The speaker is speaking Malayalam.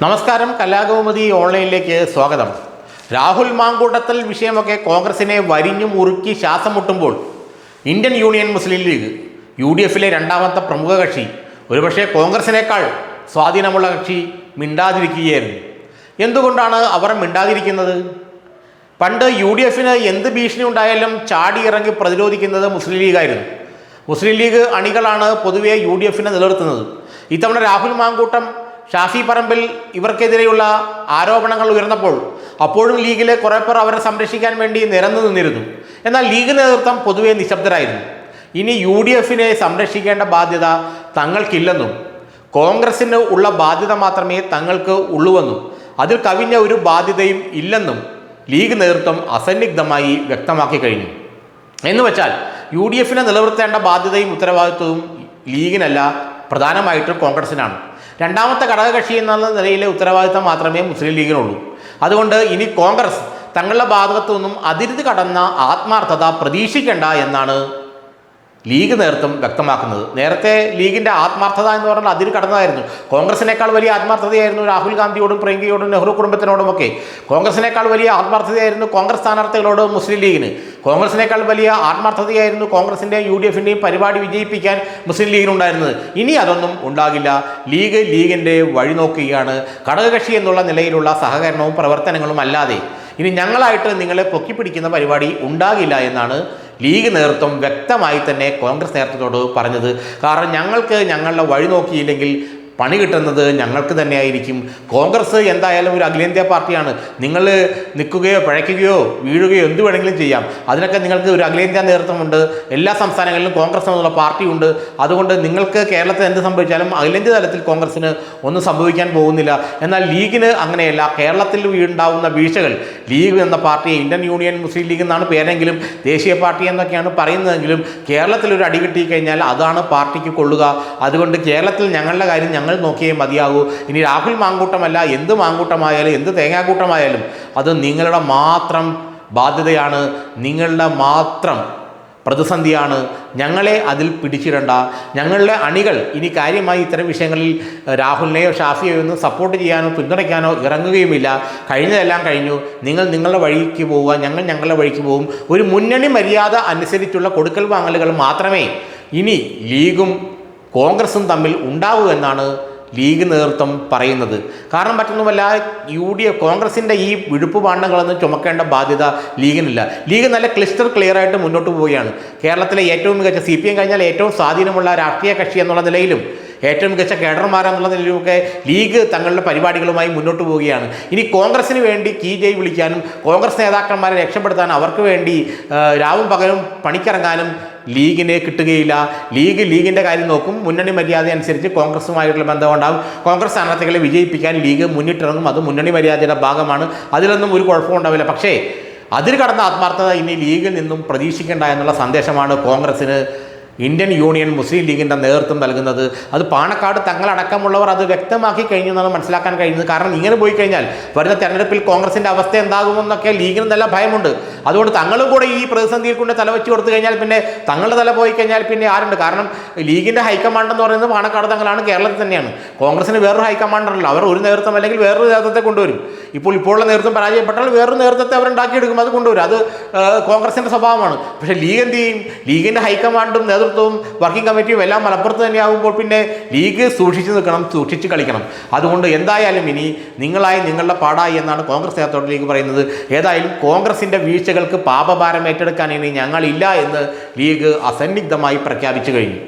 നമസ്കാരം. കലാകൗമുദി ഓൺലൈനിലേക്ക് സ്വാഗതം. രാഹുൽ മാങ്കൂട്ടത്തിൽ വിഷയമൊക്കെ കോൺഗ്രസിനെ വരിഞ്ഞു മുറുക്കി ശ്വാസം മുട്ടുമ്പോൾ ഇന്ത്യൻ യൂണിയൻ മുസ്ലിം ലീഗ് UDF-ലെ രണ്ടാമത്തെ പ്രമുഖ കക്ഷി, ഒരുപക്ഷെ കോൺഗ്രസിനേക്കാൾ സ്വാധീനമുള്ള കക്ഷി മിണ്ടാതിരിക്കുകയായിരുന്നു. എന്തുകൊണ്ടാണ് അവർ മിണ്ടാതിരിക്കുന്നത്? പണ്ട് UDF-ന് എന്ത് ഭീഷണി ഉണ്ടായാലും ചാടിയിറങ്ങി പ്രതിരോധിക്കുന്നത് മുസ്ലിം ലീഗായിരുന്നു. മുസ്ലിം ലീഗ് അണികളാണ് പൊതുവെ UDF-നെ നിലനിർത്തുന്നത്. ഇത്തവണ രാഹുൽ മാങ്കൂട്ടം, ഷാഫി പറമ്പിൽ ഇവർക്കെതിരെയുള്ള ആരോപണങ്ങൾ ഉയർന്നപ്പോൾ അപ്പോഴും ലീഗിലെ കുറേ പേർ അവരെ സംരക്ഷിക്കാൻ വേണ്ടി നിരന്നു നിന്നിരുന്നു. എന്നാൽ ലീഗ് നേതൃത്വം പൊതുവെ നിശബ്ദരായിരുന്നു. ഇനി UDF-നെ സംരക്ഷിക്കേണ്ട ബാധ്യത തങ്ങൾക്കില്ലെന്നും കോൺഗ്രസിന് ഉള്ള ബാധ്യത മാത്രമേ തങ്ങൾക്ക് ഉള്ളുവെന്നും അതിൽ കവിഞ്ഞ ഒരു ബാധ്യതയും ഇല്ലെന്നും ലീഗ് നേതൃത്വം അസന്നിഗ്ധമായി വ്യക്തമാക്കി കഴിഞ്ഞു. എന്നുവെച്ചാൽ UDF-നെ നിലനിർത്തേണ്ട ബാധ്യതയും ഉത്തരവാദിത്വവും ലീഗിനല്ല, പ്രധാനമായിട്ടും കോൺഗ്രസിനാണ്. രണ്ടാമത്തെ ഘടകകക്ഷി എന്നുള്ള നിലയിലെ ഉത്തരവാദിത്തം മാത്രമേ മുസ്ലിം ലീഗിനുള്ളൂ. അതുകൊണ്ട് ഇനി കോൺഗ്രസ് തങ്ങളുടെ ഭാഗത്തു നിന്നും അതിരുത് കടന്ന ആത്മാർത്ഥത പ്രതീക്ഷിക്കേണ്ട എന്നാണ് ലീഗ് നേതൃത്വം വ്യക്തമാക്കുന്നത്. നേരത്തെ ലീഗിൻ്റെ ആത്മാർത്ഥത എന്ന് പറഞ്ഞാൽ അതിര് കടന്നതായിരുന്നു. കോൺഗ്രസിനേക്കാൾ വലിയ ആത്മാർത്ഥതയായിരുന്നു രാഹുൽ ഗാന്ധിയോടും പ്രിയങ്കയോടും നെഹ്റു കുടുംബത്തിനോടുമൊക്കെ. കോൺഗ്രസിനേക്കാൾ വലിയ ആത്മാർത്ഥതയായിരുന്നു കോൺഗ്രസ് സ്ഥാനാർത്ഥികളോട് മുസ്ലിം ലീഗിന്. കോൺഗ്രസിനേക്കാൾ വലിയ ആത്മാർത്ഥതയായിരുന്നു കോൺഗ്രസിൻ്റെയും UDF-ൻ്റെയും പരിപാടി വിജയിപ്പിക്കാൻ മുസ്ലിം ലീഗിനുണ്ടായിരുന്നത്. ഇനി അതൊന്നും ഉണ്ടാകില്ല. ലീഗിൻ്റെ വഴി നോക്കുകയാണ്. ഘടകകക്ഷി എന്നുള്ള നിലയിലുള്ള സഹകരണവും പ്രവർത്തനങ്ങളും അല്ലാതെ ഇനി ഞങ്ങളായിട്ട് നിങ്ങളെ പൊക്കിപ്പിടിക്കുന്ന പരിപാടി ഉണ്ടാകില്ല എന്നാണ് ലീഗ് നേതൃത്വം വ്യക്തമായി തന്നെ കോൺഗ്രസ് നേതൃത്വത്തോട് പറഞ്ഞത്. കാരണം ഞങ്ങൾക്ക് ഞങ്ങളുടെ വഴി നോക്കിയില്ലെങ്കിൽ പണി കിട്ടുന്നത് ഞങ്ങൾക്ക് തന്നെയായിരിക്കും. കോൺഗ്രസ് എന്തായാലും ഒരു അഖിലേന്ത്യാ പാർട്ടിയാണ്. നിങ്ങൾ നിൽക്കുകയോ പിഴയ്ക്കുകയോ വീഴുകയോ എന്ത് വേണമെങ്കിലും ചെയ്യാം. അതിനൊക്കെ നിങ്ങൾക്ക് ഒരു അഖിലേന്ത്യാ നേതൃത്വമുണ്ട്. എല്ലാ സംസ്ഥാനങ്ങളിലും കോൺഗ്രസ് എന്നുള്ള പാർട്ടിയുണ്ട്. അതുകൊണ്ട് നിങ്ങൾക്ക് കേരളത്തിൽ എന്ത് സംഭവിച്ചാലും അഖിലേന്ത്യാ തലത്തിൽ കോൺഗ്രസിന് ഒന്നും സംഭവിക്കാൻ പോകുന്നില്ല. എന്നാൽ ലീഗിന് അങ്ങനെയല്ല. കേരളത്തിൽ ഉണ്ടാവുന്ന വീഴ്ചകൾ ലീഗ് എന്ന പാർട്ടിയെ, ഇന്ത്യൻ യൂണിയൻ മുസ്ലിം ലീഗ് എന്നാണ് പേരെങ്കിലും ദേശീയ പാർട്ടി എന്നൊക്കെയാണ് പറയുന്നതെങ്കിലും കേരളത്തിൽ ഒരു അടി കിട്ടിക്കഴിഞ്ഞാൽ അതാണ് പാർട്ടിക്ക് കൊള്ളുക. അതുകൊണ്ട് കേരളത്തിൽ ഞങ്ങളുടെ കാര്യം ഞങ്ങൾ നോക്കിയേ മതിയാകൂ. ഇനി രാഹുൽ മാങ്കൂട്ടമല്ല, എന്ത് മാങ്കൂട്ടമായാലും എന്ത് തേങ്ങാക്കൂട്ടമായാലും അത് നിങ്ങളുടെ മാത്രം ബാധ്യതയാണ്, നിങ്ങളുടെ മാത്രം പ്രതിസന്ധിയാണ്. ഞങ്ങളെ അതിൽ പിടിച്ചിടണ്ട. ഞങ്ങളുടെ അണികൾ ഇനി കാര്യമായി ഇത്തരം വിഷയങ്ങളിൽ രാഹുലിനെയോ ഷാഫിയെയോ ഒന്നും സപ്പോർട്ട് ചെയ്യാനോ പിന്തുണയ്ക്കാനോ ഇറങ്ങുകയുമില്ല. കഴിഞ്ഞതെല്ലാം കഴിഞ്ഞു. നിങ്ങൾ നിങ്ങളുടെ വഴിക്ക് പോവുക, ഞങ്ങൾ ഞങ്ങളുടെ വഴിക്ക് പോകും. ഒരു മുന്നണി മര്യാദ അനുസരിച്ചുള്ള കൊടുക്കൽ വാങ്ങലുകൾ മാത്രമേ ഇനി ലീഗും കോൺഗ്രസും തമ്മിൽ ഉണ്ടാവൂ എന്നാണ് ലീഗ് നേതൃത്വം പറയുന്നത്. കാരണം മറ്റൊന്നുമല്ല, കോൺഗ്രസിൻ്റെ ഈ വിഴുപ്പ് പാണ്ഡങ്ങളൊന്നും ചുമക്കേണ്ട ബാധ്യത ലീഗിനില്ല. ലീഗ് നല്ല ക്ലിയറായിട്ട് മുന്നോട്ട് പോവുകയാണ്. കേരളത്തിലെ ഏറ്റവും മികച്ച CPM കഴിഞ്ഞാൽ ഏറ്റവും സ്വാധീനമുള്ള രാഷ്ട്രീയ കക്ഷി എന്നുള്ള നിലയിലും ഏറ്റവും മികച്ച കേഡർമാരെന്നുള്ള നിലയിലുമൊക്കെ ലീഗ് തങ്ങളുടെ പരിപാടികളുമായി മുന്നോട്ട് പോവുകയാണ്. ഇനി കോൺഗ്രസിന് വേണ്ടി ജയ് വിളിക്കാനും കോൺഗ്രസ് നേതാക്കന്മാരെ രക്ഷപ്പെടുത്താനും അവർക്ക് വേണ്ടി രാവും പകലും പണിക്കിറങ്ങാനും ലീഗിനെ കിട്ടുകയില്ല. ലീഗിൻ്റെ കാര്യം നോക്കും. മുന്നണി മര്യാദ അനുസരിച്ച് കോൺഗ്രസുമായിട്ടുള്ള ബന്ധമുണ്ടാകും. കോൺഗ്രസ് സ്ഥാനാർത്ഥികളെ വിജയിപ്പിക്കാൻ ലീഗ് മുന്നിട്ടിറങ്ങും. അത് മുന്നണി മര്യാദയുടെ ഭാഗമാണ്. അതിലൊന്നും ഒരു കുഴപ്പവും ഉണ്ടാവില്ല. പക്ഷേ അതിൽ കടന്ന ആത്മാർത്ഥത ഇനി ലീഗിൽ നിന്നും പ്രതീക്ഷിക്കേണ്ട എന്നുള്ള സന്ദേശമാണ് കോൺഗ്രസിന് ഇന്ത്യൻ യൂണിയൻ മുസ്ലിം ലീഗിൻ്റെ നേതൃത്വം നൽകുന്നത്. അത് പാണക്കാട് തങ്ങളടക്കമുള്ളവർ അത് വ്യക്തമാക്കി കഴിഞ്ഞു എന്നാണ് മനസ്സിലാക്കാൻ കഴിയുന്നത്. കാരണം ഇങ്ങനെ പോയി കഴിഞ്ഞാൽ വരുന്ന തെരഞ്ഞെടുപ്പിൽ കോൺഗ്രസിൻ്റെ അവസ്ഥ എന്താകുമെന്നൊക്കെ ലീഗിന് നല്ല ഭയമുണ്ട്. അതുകൊണ്ട് തങ്ങളും കൂടെ ഈ പ്രതിസന്ധിയിൽ കൊണ്ട് തലവെച്ച് കൊടുത്തു കഴിഞ്ഞാൽ പിന്നെ തങ്ങളുടെ തല പോയി കഴിഞ്ഞാൽ പിന്നെ ആരുണ്ട്? കാരണം ലീഗിൻ്റെ ഹൈക്കമാൻഡ് എന്ന് പറയുന്നത് പാണക്കാട് തങ്ങളാണ്, കേരളത്തിൽ തന്നെയാണ്. കോൺഗ്രസിന് വേറൊരു ഹൈക്കമാൻഡറല്ല. അവർ ഒരു നേതൃത്വം അല്ലെങ്കിൽ വേറൊരു നേതൃത്വത്തെ കൊണ്ടുവരും. ഇപ്പോഴുള്ള നേതൃത്വം പരാജയപ്പെട്ടാൽ വേറൊരു നേതൃത്വത്തെ അവരുണ്ടാക്കിയെടുക്കും, അത് കൊണ്ടുവരും. അത് കോൺഗ്രസിൻ്റെ സ്വഭാവമാണ്. പക്ഷേ ലീഗ് എന്ത് ചെയ്യും? ലീഗിൻ്റെ ഹൈക്കമാൻഡും നേതൃത്വവും വർക്കിംഗ് കമ്മിറ്റിയും എല്ലാം മലപ്പുറത്ത് തന്നെയാകുമ്പോൾ പിന്നെ ലീഗ് സൂക്ഷിച്ച് നിൽക്കണം, സൂക്ഷിച്ച് കളിക്കണം. അതുകൊണ്ട് എന്തായാലും ഇനി നിങ്ങളായി നിങ്ങളുടെ പാടായി എന്നാണ് കോൺഗ്രസ് നേതൃത്വത്തോട് ലീഗ് പറയുന്നത്. ഏതായാലും കോൺഗ്രസിൻ്റെ വീഴ്ചകൾക്ക് പാപഭാരം ഏറ്റെടുക്കാൻ ഇനി ഞങ്ങളില്ല എന്ന് ലീഗ് അസന്നിഗ്ധമായി പ്രഖ്യാപിച്ചു കഴിഞ്ഞു.